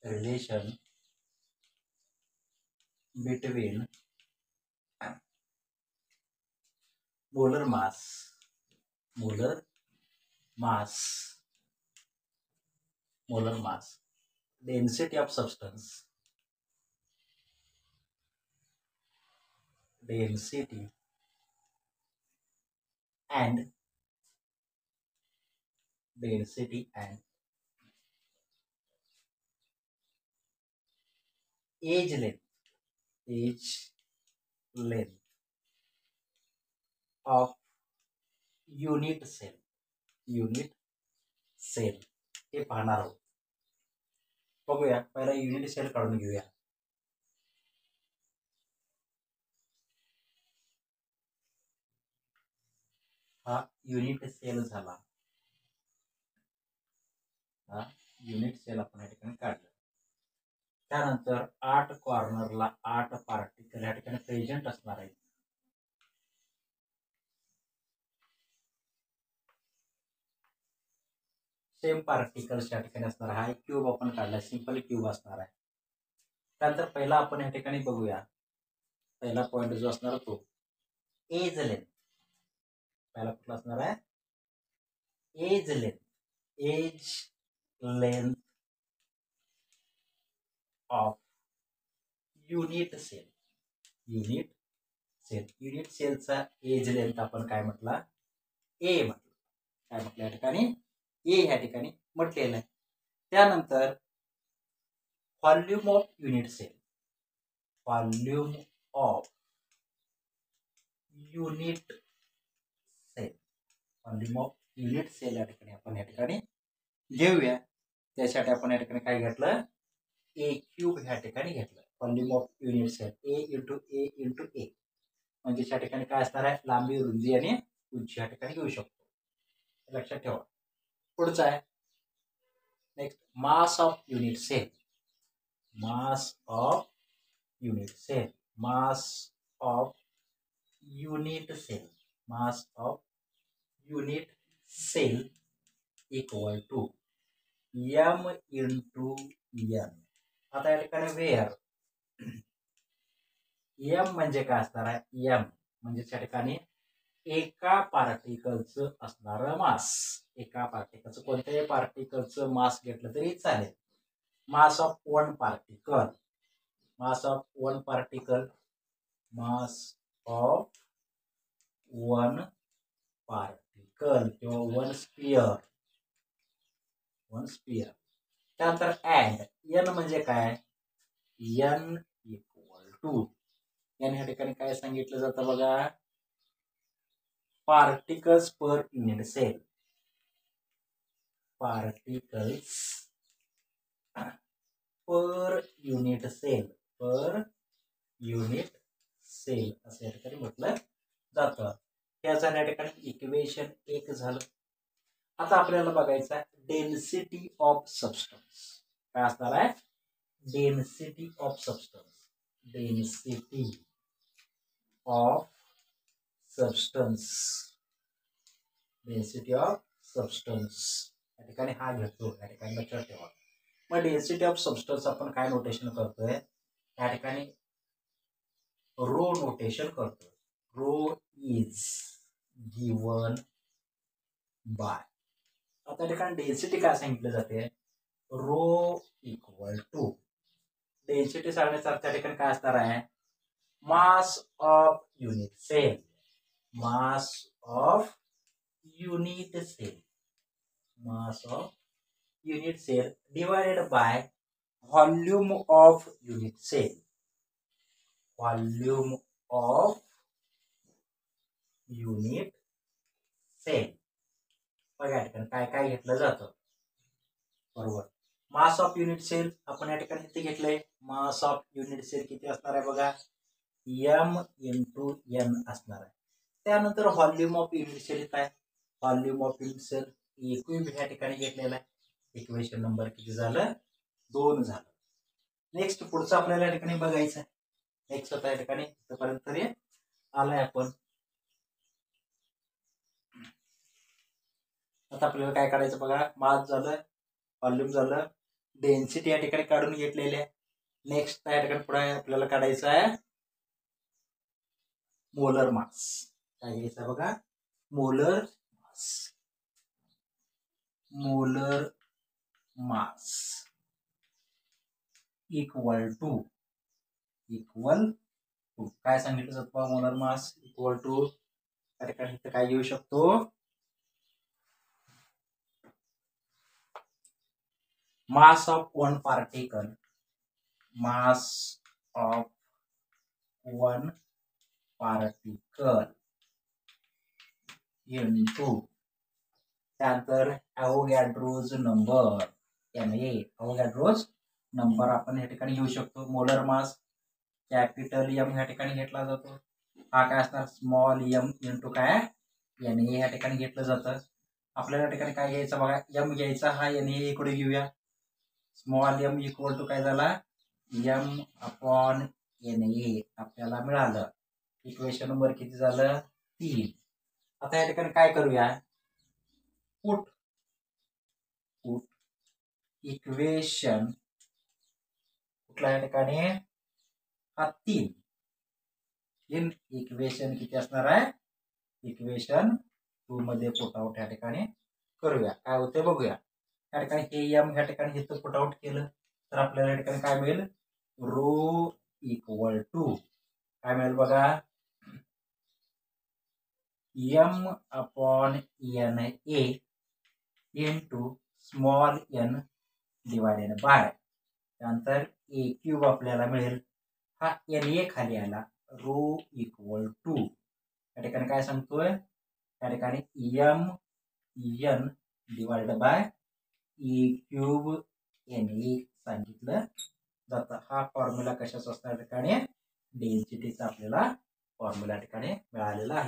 relation between molar mass density of substance density and age length of unit cell हे पाहणार आहोत. बघूया, पहिला युनिट सेल काढून घेऊया. हा युनिट सेल झाला. हा युनिट सेल आपण या ठिकाणी काढला. त्यानंतर 8 कॉर्नरला 8 पार्टिकल या ठिकाणी प्रेझेंट असणार आहेत. सेम पार्टिकल्स या ठिकाणी असणार आहे. क्यूब आपण काढला, सिंपल क्यूब असणार आहे. त्यानंतर पहिला आपण या ठिकाणी बघूया, पहिला पॉइंट जो असणार तो एज लेंथ. पहिला कुठला असणार आहे? एज लेंथ ऑफ युनिट सेलचा एज लेंथ आपण काय म्हटला? ए म्हटलं. काय म्हटलं या ठिकाणी? ए या ठिकाणी म्हटलेलं आहे. त्यानंतर व्हॉल्यूम ऑफ युनिट सेल या ठिकाणी आपण या ठिकाणी घेऊया. त्यासाठी आपण या ठिकाणी काय घेतलं? ए क्यूब या ठिकाणी घेतलं. Volume of unit cell A into A म्हणजे या ठिकाणी काय असणार आहे? लांबी, रुंदी आणि उंची या ठिकाणी घेऊ शकतो. लक्षात ठेवा. पुढचा आहे next, mass of unit cell. Mass of unit cell equal to m into n. आता या ठिकाणी वेअर m म्हणजे काय असणार आहे? m म्हणजे त्या ठिकाणी एका पार्टिकलचं असणारं मास. एका पार्टिकलचं, कोणत्याही पार्टिकलचं मास घेतलं तरी चालेल. मास ऑफ वन पार्टिकल किंवा वन स्पियर. त्यानंतर अँड n म्हणजे काय? n इक्वल टू n या ठिकाणी काय सांगितलं जातं बघा? Particles per unit cell. असं या ठिकाणी म्हटलं जातं. त्याचं या ठिकाणी इक्वेशन 1 झालं. आता आपल्याला बघायचं आहे डेन्सिटी ऑफ सबस्टन्स. काय असणार आहे? डेन्सिटी ऑफ सबस्टन्स या ठिकाणी हा घेतो. या ठिकाणी लक्षात ठेवा. मग डेन्सिटी ऑफ सबस्टन्स आपण काय नोटेशन करतोय? या ठिकाणी रो नोटेशन करतोय. Rho is given by. आता या ठिकाणी डेन्सिटी काय सांगितलं जाते? रो इक्वल टू डेन्सिटी सांगण्याचा त्या ठिकाणी काय असणार आहे? Mass of unit cell divided by volume of unit cell. बघा या ठिकाणी काय काय घेतलं जातं. बरोबर. मास ऑफ युनिट सेल आपण या ठिकाणी किती घेतलंय? मास ऑफ युनिट सेल किती असणार आहे बघा? m इंटू n असणार आहे. त्यानंतर व्हॉल्यूम ऑफ युनिट सेल काय? Volume of unit cell cube या ठिकाणी घेतलेला आहे. इक्वेशन नंबर किती झालं? 2 झालं. नेक्स्ट पुढचं आपल्याला या ठिकाणी बघायचं आहे. नेक्स्ट आता या ठिकाणी इथपर्यंत तरी आलाय आपण. आता आपल्याला काय करायचं बघा? मास झालं, व्हॉल्यूम झालं, डेन्सिटी या ठिकाणी काढून घेतलेली आहे. नेक्स्ट या ठिकाणी पुढे आपल्याला काढायचं आहे मोलर मास. काय घ्यायचं बघा, molar mass. Molar mass equal to काय सांगितलं जातं, मोलर मास इक्वल टू या ठिकाणी काय येऊ शकतो, mass of one particle. Mass of one particle into त्यानंतर अवोगॅड्रोज नंबर, अवोगॅड्रोज नंबर आपण या ठिकाणी घेऊ शकतो. मोलर मास कॅपिटल एम या ठिकाणी घेतला जातो. हा काय असणार, स्मॉल एम इंटू काय एन ए या ठिकाणी घेतलं जातं. आपल्याला या ठिकाणी काय घ्यायचं बघा, एम घ्यायचा, हा एन ए इकडे घेऊया. स्मॉल एम इक्वल टू काय झाला, एम अपॉन एन ए आपल्याला मिळालं. इक्वेशन नंबर किती झालं, 3. आता या ठिकाणी काय करूया, पुट इक्वेशन कुठला या ठिकाणी, हा 3 इन इक्वेशन किती असणार आहे, इक्वेशन 2 मध्ये पुट आउट या ठिकाणी करूया. काय होते बघूया. या ठिकाणी हे एम या ठिकाणी इथं पुट आउट केलं तर आपल्याला या ठिकाणी काय मिळेल, रो इक्वल टू काय मिळेल बघा, M upon N A into small N divided by, त्यानंतर ए क्यूब आपल्याला मिळेल. हा एन ए खाली आला, रो इक्वल टू या ठिकाणी काय सांगतोय, या ठिकाणी M N divided by A cube N A सांगितलं जातं. हा फॉर्म्युला कशाचा असणार, या ठिकाणी डेन्सिटीचा आपल्याला फॉर्म्युला ठिकाणी मिळालेला आहे.